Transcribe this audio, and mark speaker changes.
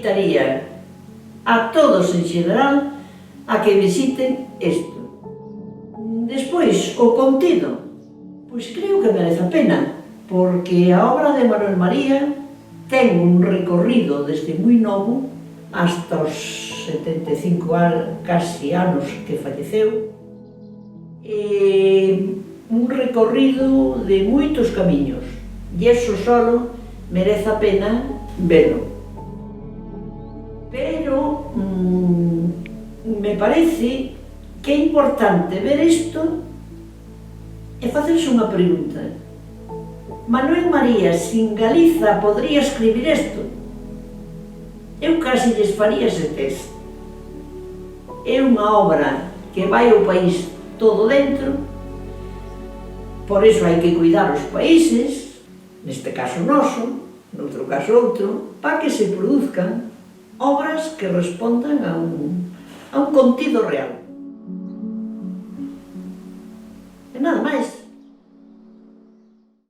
Speaker 1: invitaría a todos en xeral a que visiten isto. Despois, o contido, pois creo que merece a pena, porque a obra de Manuel María ten un recorrido desde moi novo hasta os 75 casi anos que falleceu, un recorrido de moitos camiños, e iso solo merece a pena velo. Pero me parece que é importante ver isto e facerse unha pregunta. Manuel María, sin Galiza, podría escribir isto? Eu casi lles faría ese test. É unha obra que vai ao país todo dentro, por iso hai que cuidar os países, neste caso noso, noutro caso outro, para que se produzcan obras que respondan a un contido real.